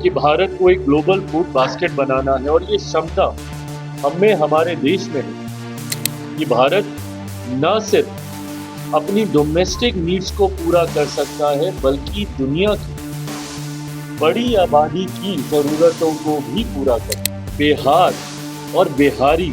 कि भारत को एक ग्लोबल फूड बास्केट बनाना है और ये क्षमता हमें हमारे देश में है कि भारत न सिर्फ अपनी डोमेस्टिक नीड्स को पूरा कर सकता है बल्कि दुनिया की बड़ी आबादी की ज़रूरतों को भी पूरा कर। बिहार और बिहारी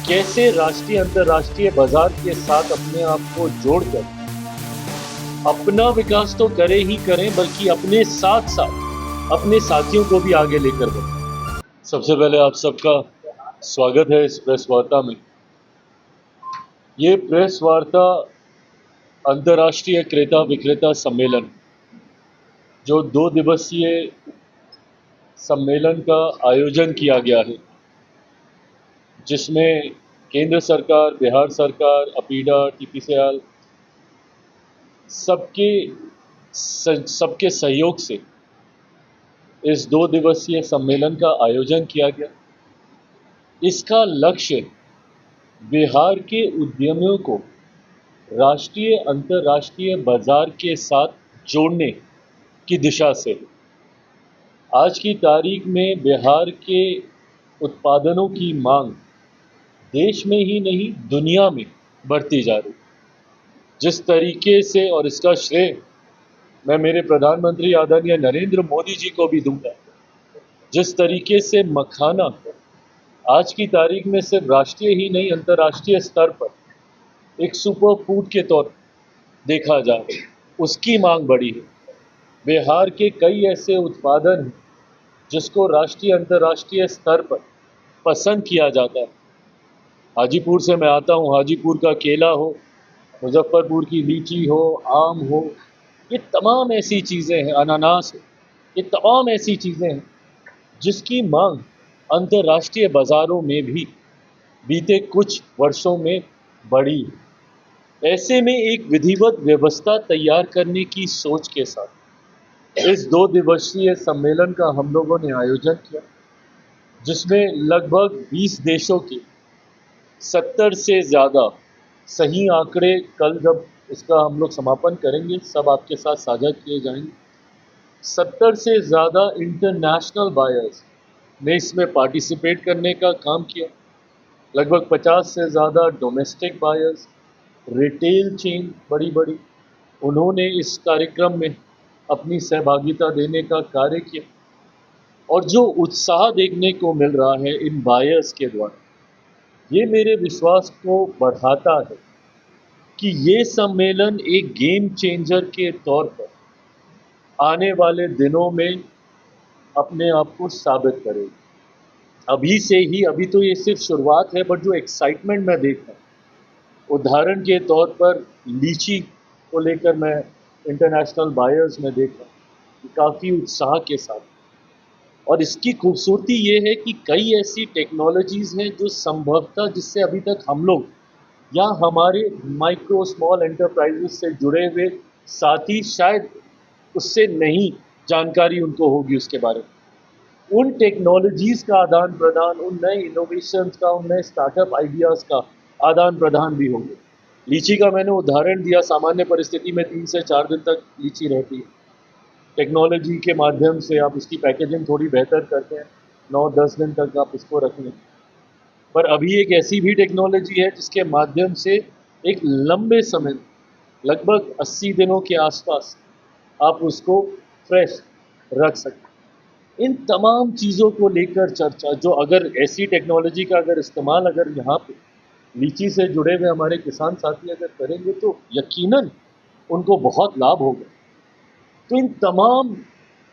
कैसे राष्ट्रीय अंतर्राष्ट्रीय बाजार के साथ अपने आप को जोड़कर अपना विकास तो करें ही करें बल्कि अपने साथ साथ अपने साथियों को भी आगे लेकर बढ़ें। सबसे पहले आप सबका स्वागत है इस प्रेस वार्ता में। ये प्रेस वार्ता अंतर्राष्ट्रीय क्रेता विक्रेता सम्मेलन, जो 2 दिवसीय सम्मेलन का आयोजन किया गया है, जिसमें केंद्र सरकार, बिहार सरकार, अपीडा, टीपीसीएल सबके सहयोग से इस 2 दिवसीय सम्मेलन का आयोजन किया गया। इसका लक्ष्य बिहार के उद्यमियों को राष्ट्रीय अंतर्राष्ट्रीय बाजार के साथ जोड़ने की दिशा से है। आज की तारीख में बिहार के उत्पादनों की मांग देश में ही नहीं दुनिया में बढ़ती जा रही। जिस तरीके से, और इसका श्रेय मैं मेरे प्रधानमंत्री आदरणीय नरेंद्र मोदी जी को भी दूंगा, जिस तरीके से मखाना आज की तारीख में सिर्फ राष्ट्रीय ही नहीं अंतर्राष्ट्रीय स्तर पर एक सुपर फूड के तौर पर देखा जाए, उसकी मांग बढ़ी है। बिहार के कई ऐसे उत्पादन हैं जिसको राष्ट्रीय अंतर्राष्ट्रीय स्तर पर पसंद किया जाता है। हाजीपुर से मैं आता हूँ, हाजीपुर का केला हो, मुजफ्फरपुर की लीची हो, आम हो, ये तमाम ऐसी चीज़ें हैं, अनानास हो, ये तमाम ऐसी चीज़ें हैं जिसकी मांग अंतर्राष्ट्रीय बाज़ारों में भी बीते कुछ वर्षों में बढ़ी। ऐसे में एक विधिवत व्यवस्था तैयार करने की सोच के साथ इस 2 दिवसीय सम्मेलन का हम लोगों ने आयोजन किया, जिसमें लगभग 20 देशों के 70 से ज़्यादा, सही आंकड़े कल जब इसका हम लोग समापन करेंगे सब आपके साथ साझा किए जाएंगे, 70 से ज़्यादा इंटरनेशनल बायर्स ने इसमें पार्टिसिपेट करने का काम किया। लगभग 50 से ज़्यादा डोमेस्टिक बायर्स, रिटेल चेन बड़ी बड़ी, उन्होंने इस कार्यक्रम में अपनी सहभागिता देने का कार्य किया। और जो उत्साह देखने को मिल रहा है इन बायर्स के द्वारा, ये मेरे विश्वास को बढ़ाता है कि ये सम्मेलन एक गेम चेंजर के तौर पर आने वाले दिनों में अपने आप को साबित करेगा। अभी से ही, अभी तो ये सिर्फ शुरुआत है, बट जो एक्साइटमेंट मैं देख रहा हूँ, उदाहरण के तौर पर लीची को लेकर मैं इंटरनेशनल बायर्स में देख रहा हूँ काफ़ी उत्साह के साथ। और इसकी खूबसूरती ये है कि कई ऐसी टेक्नोलॉजीज़ हैं जो संभवतः जिससे अभी तक हम लोग या हमारे माइक्रो स्मॉल एंटरप्राइजेस से जुड़े हुए साथी शायद उससे नहीं जानकारी उनको होगी उसके बारे में। उन टेक्नोलॉजीज़ का आदान प्रदान, उन नए इनोवेशंस का, उन नए स्टार्टअप आइडियाज़ का आदान प्रदान भी होंगे। लीची का मैंने उदाहरण दिया, सामान्य परिस्थिति में 3 से 4 दिन तक लीची रहती है। टेक्नोलॉजी के माध्यम से आप उसकी पैकेजिंग थोड़ी बेहतर करते हैं, 9-10 दिन तक आप इसको रख लें। पर अभी एक ऐसी भी टेक्नोलॉजी है जिसके माध्यम से एक लंबे समय, लगभग 80 दिनों के आसपास आप उसको फ्रेश रख सकते हैं। इन तमाम चीज़ों को लेकर चर्चा, जो अगर ऐसी टेक्नोलॉजी का अगर इस्तेमाल अगर यहाँ पे लीची से जुड़े हुए हमारे किसान साथी अगर करेंगे तो यकीनन उनको बहुत लाभ होगा। तो इन तमाम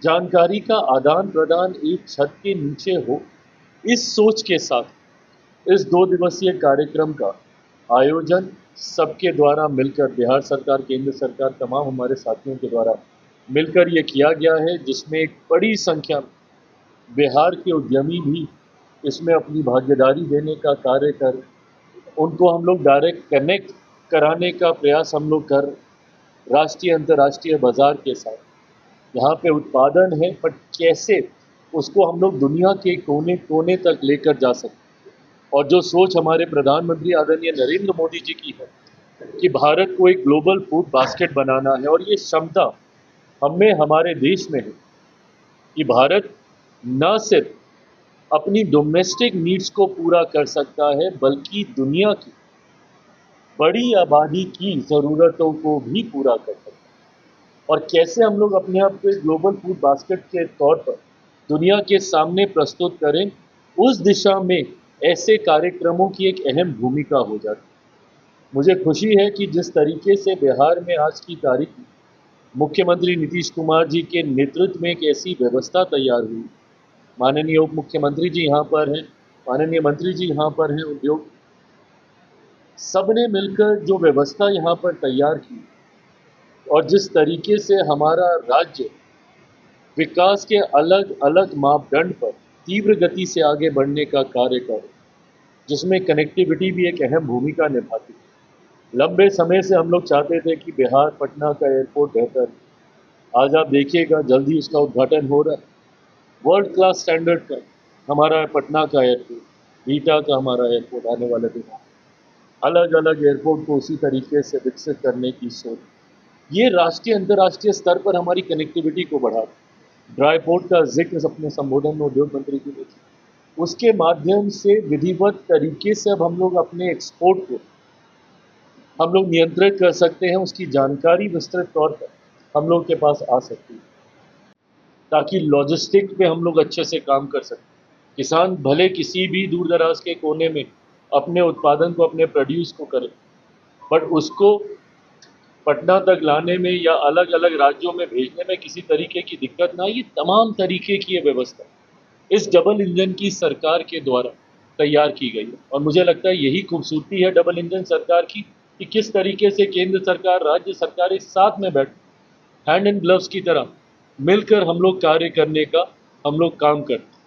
जानकारी का आदान प्रदान एक छत के नीचे हो, इस सोच के साथ इस 2 दिवसीय कार्यक्रम का आयोजन सबके द्वारा मिलकर, बिहार सरकार, केंद्र सरकार, तमाम हमारे साथियों के द्वारा मिलकर ये किया गया है, जिसमें एक बड़ी संख्या में बिहार के उद्यमी भी इसमें अपनी भागीदारी देने का कार्य कर, उनको हम लोग डायरेक्ट कनेक्ट कराने का प्रयास हम लोग कर, राष्ट्रीय अंतर्राष्ट्रीय बाजार के साथ यहाँ पे उत्पादन है, बट कैसे उसको हम लोग दुनिया के कोने कोने तक लेकर जा सकते। और जो सोच हमारे प्रधानमंत्री आदरणीय नरेंद्र मोदी जी की है कि भारत को एक ग्लोबल फूड बास्केट बनाना है और ये क्षमता हमें हमारे देश में है कि भारत न सिर्फ अपनी डोमेस्टिक नीड्स को पूरा कर सकता है बल्कि दुनिया की बड़ी आबादी की ज़रूरतों को भी पूरा कर सकता है। और कैसे हम लोग अपने आप को एक ग्लोबल फूड बास्केट के तौर पर दुनिया के सामने प्रस्तुत करें, उस दिशा में ऐसे कार्यक्रमों की एक अहम भूमिका हो जाती है। मुझे खुशी है कि जिस तरीके से बिहार में आज की तारीख में मुख्यमंत्री नीतीश कुमार जी के नेतृत्व में एक ऐसी व्यवस्था तैयार हुई। माननीय उप मुख्यमंत्री जी यहाँ पर हैं, माननीय मंत्री जी यहाँ पर हैं, उद्योग सबने मिलकर जो व्यवस्था यहाँ पर तैयार की और जिस तरीके से हमारा राज्य विकास के अलग अलग मापदंड पर तीव्र गति से आगे बढ़ने का कार्य करे, जिसमें कनेक्टिविटी भी एक अहम भूमिका निभाती है। लंबे समय से हम लोग चाहते थे कि बिहार पटना का एयरपोर्ट बेहतर है। आज आप देखिएगा जल्दी उसका उद्घाटन हो रहा है। वर्ल्ड क्लास स्टैंडर्ड का हमारा पटना का एयरपोर्ट, बीटा का हमारा एयरपोर्ट आने वाले दिनों, अलग अलग एयरपोर्ट को उसी तरीके से विकसित करने की सोच, ये राष्ट्रीय अंतर्राष्ट्रीय स्तर पर हमारी कनेक्टिविटी को बढ़ा। ड्राई पोर्ट का जिक्र अपने संबोधन में उद्योग मंत्री जी ने किया, उसके माध्यम से विधिवत तरीके से अब हम लोग अपने एक्सपोर्ट को हम लोग नियंत्रित कर सकते हैं। उसकी जानकारी विस्तृत तौर पर हम लोग के पास आ सकती है ताकि लॉजिस्टिक पे हम लोग अच्छे से काम कर सकें। किसान भले किसी भी दूर दराज के कोने में अपने उत्पादन को, अपने प्रोड्यूस को करे, बट उसको पटना तक लाने में या अलग अलग राज्यों में भेजने में किसी तरीके की दिक्कत ना, ये तमाम तरीके की ये व्यवस्था इस डबल इंजन की सरकार के द्वारा तैयार की गई है। और मुझे लगता है यही खूबसूरती है डबल इंजन सरकार की कि किस तरीके से केंद्र सरकार, राज्य सरकार एक साथ में बैठ हैंड एंड ग्लव्स की तरह मिलकर हम लोग कार्य करने का हम लोग काम करते हैं।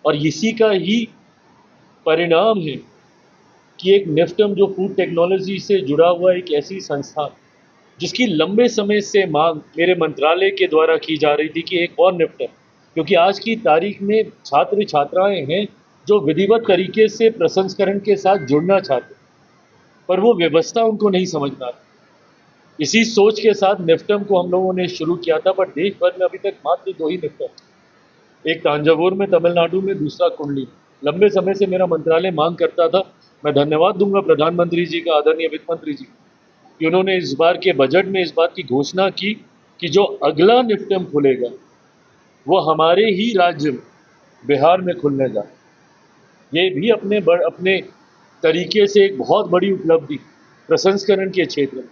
और इसी का ही परिणाम है कि एक निफ्टम जो फूड टेक्नोलॉजी से जुड़ा हुआ एक ऐसी संस्थान जिसकी लंबे समय से मांग मेरे मंत्रालय के द्वारा की जा रही थी कि एक और निफ्टम, क्योंकि आज की तारीख में छात्र छात्राएं हैं जो विधिवत तरीके से प्रसंस्करण के साथ जुड़ना चाहते, पर वो व्यवस्था उनको नहीं समझ में आती। इसी सोच के साथ निफ्टम को हम लोगों ने शुरू किया था, पर देश भर में अभी तक मात्र 2 ही निफ्टम, एक तांजावुर में तमिलनाडु में, दूसरा कुंडली। लंबे समय से मेरा मंत्रालय मांग करता था। मैं धन्यवाद दूंगा प्रधानमंत्री जी का, आदरणीय वित्त मंत्री जी कि उन्होंने इस बार के बजट में इस बात की घोषणा की कि जो अगला निफ्टम खुलेगा वो हमारे ही राज्य में, बिहार में खुलने जा रहा है। ये भी अपने तरीके से एक बहुत बड़ी उपलब्धि प्रसंस्करण के क्षेत्र में।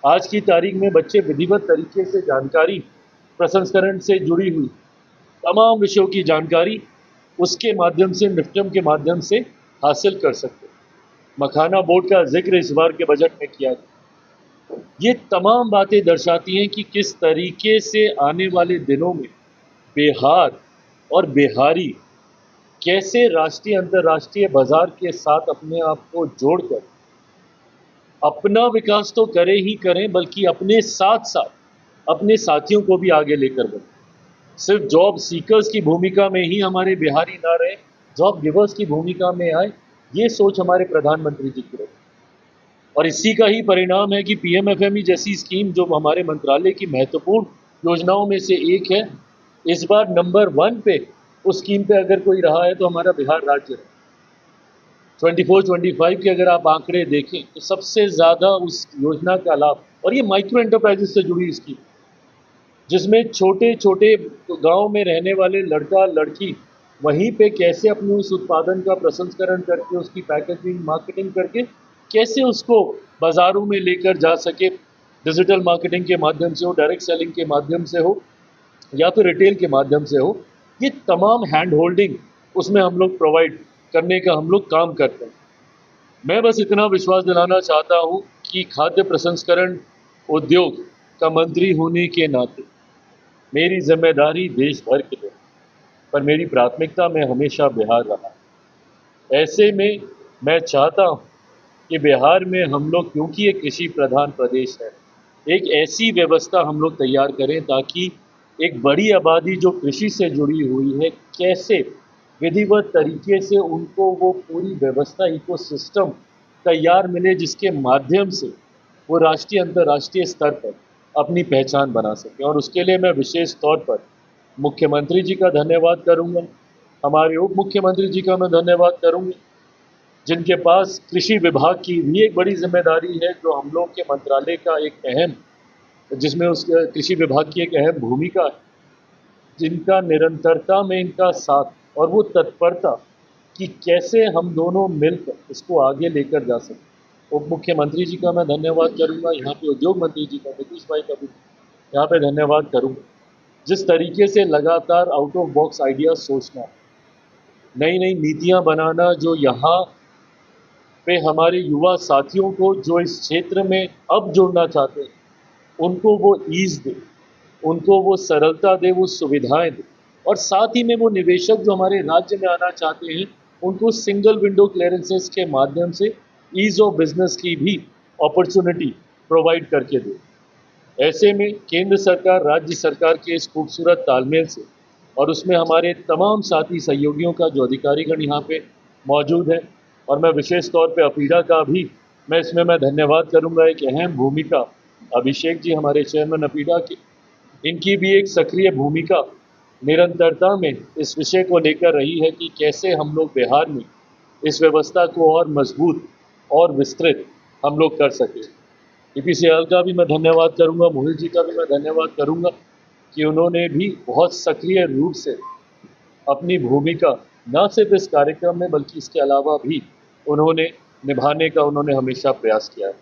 आज की तारीख में बच्चे विधिवत तरीके से जानकारी, प्रसंस्करण से जुड़ी हुई तमाम विषयों की जानकारी उसके माध्यम से, निफ्टम के माध्यम से हासिल कर सकते हैं। मखाना बोर्ड का जिक्र इस बार के बजट में किया गया। ये तमाम बातें दर्शाती हैं कि किस तरीके से आने वाले दिनों में बिहार और बिहारी कैसे राष्ट्रीय अंतर्राष्ट्रीय बाजार के साथ अपने आप को जोड़कर अपना विकास तो करें ही करें, बल्कि अपने साथ साथ अपने साथियों को भी आगे लेकर बढ़ें। सिर्फ जॉब सीकर्स की भूमिका में ही हमारे बिहारी ना रहे, जॉब गिवर्स की भूमिका में आए, ये सोच हमारे प्रधानमंत्री जी की रही। और इसी का ही परिणाम है कि पीएमएफएमई जैसी स्कीम जो हमारे मंत्रालय की महत्वपूर्ण योजनाओं में से एक है, इस बार नंबर 1 पे उस स्कीम पे अगर कोई रहा है तो हमारा बिहार राज्य है। 24-25 के अगर आप आंकड़े देखें तो सबसे ज़्यादा उस योजना का लाभ, और ये माइक्रो एंटरप्राइजेस से जुड़ी स्कीम, जिसमें छोटे छोटे गांव में रहने वाले लड़का लड़की वहीं पे कैसे अपने उस उत्पादन का प्रसंस्करण करके, उसकी पैकेजिंग, मार्केटिंग करके कैसे उसको बाज़ारों में लेकर जा सके, डिजिटल मार्केटिंग के माध्यम से हो, डायरेक्ट सेलिंग के माध्यम से हो या फिर रिटेल के माध्यम से हो, ये तमाम हैंड होल्डिंग उसमें हम लोग प्रोवाइड करने का हम लोग काम करते हैं। मैं बस इतना विश्वास दिलाना चाहता हूँ कि खाद्य प्रसंस्करण उद्योग का मंत्री होने के नाते मेरी जिम्मेदारी देश भर के लिए, पर मेरी प्राथमिकता में हमेशा बिहार रहा। ऐसे में मैं चाहता हूँ कि बिहार में हम लोग, क्योंकि एक कृषि प्रधान प्रदेश है, एक ऐसी व्यवस्था हम लोग तैयार करें ताकि एक बड़ी आबादी जो कृषि से जुड़ी हुई है, कैसे विधिवत तरीके से उनको वो पूरी व्यवस्था, इकोसिस्टम तैयार मिले, जिसके माध्यम से वो राष्ट्रीय अंतर्राष्ट्रीय स्तर पर अपनी पहचान बना सकें। और उसके लिए मैं विशेष तौर पर मुख्यमंत्री जी का धन्यवाद करूंगा, हमारे उप मुख्यमंत्री जी का मैं धन्यवाद करूंगा, जिनके पास कृषि विभाग की भी एक बड़ी जिम्मेदारी है, जो हम लोग के मंत्रालय का एक अहम, जिसमें उस कृषि विभाग की एक अहम भूमिका है, जिनका निरंतरता में इनका साथ और वो तत्परता कि कैसे हम दोनों मिलकर इसको आगे लेकर जा सकते। उप मुख्यमंत्री जी का मैं धन्यवाद करूंगा, यहाँ पे उद्योग मंत्री जी का, नीतीश भाई का भी यहाँ पे धन्यवाद करूंगा। जिस तरीके से लगातार आउट ऑफ बॉक्स आइडिया सोचना, नई नई नीतियाँ बनाना, जो यहाँ पे हमारे युवा साथियों को जो इस क्षेत्र में अब जुड़ना चाहते हैं, उनको वो ईज़ दे, उनको वो सरलता दे, वो सुविधाएं दे, और साथ ही में वो निवेशक जो हमारे राज्य में आना चाहते हैं, उनको सिंगल विंडो क्लियरेंसेस के माध्यम से ईज़ ऑफ बिजनेस की भी अपॉर्चुनिटी प्रोवाइड करके दे। ऐसे में केंद्र सरकार राज्य सरकार के इस खूबसूरत तालमेल से, और उसमें हमारे तमाम साथी सहयोगियों का जो अधिकारीगण यहाँ पे मौजूद है, और मैं विशेष तौर पे अपीडा का भी मैं धन्यवाद करूँगा। एक अहम भूमिका अभिषेक जी, हमारे चेयरमैन अपीडा के, इनकी भी एक सक्रिय भूमिका निरंतरता में इस विषय को लेकर रही है कि कैसे हम लोग बिहार में इस व्यवस्था को और मजबूत और विस्तृत हम लोग कर सकें। ईपीसीएल का भी मैं धन्यवाद करूंगा, मोहित जी का भी मैं धन्यवाद करूंगा कि उन्होंने भी बहुत सक्रिय रूप से अपनी भूमिका न सिर्फ इस कार्यक्रम में बल्कि इसके अलावा भी उन्होंने निभाने का हमेशा प्रयास किया है।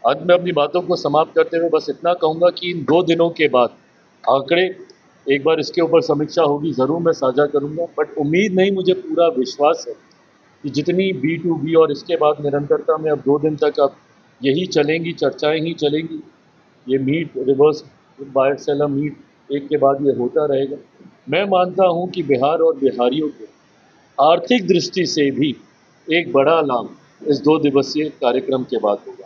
आज मैं अपनी बातों को समाप्त करते हुए बस इतना कहूँगा कि इन 2 दिनों के बाद आंकड़े, एक बार इसके ऊपर समीक्षा होगी, ज़रूर मैं साझा करूँगा, बट उम्मीद नहीं, मुझे पूरा विश्वास है कि जितनी B2B और इसके बाद निरंतरता में अब 2 दिन तक अब यही चलेंगी, चर्चाएं ही चलेंगी, ये meet, reverse buyer seller meet एक के बाद ये होता रहेगा। मैं मानता हूँ कि बिहार और बिहारियों को आर्थिक दृष्टि से भी एक बड़ा लाभ इस 2 दिवसीय कार्यक्रम के बाद होगा।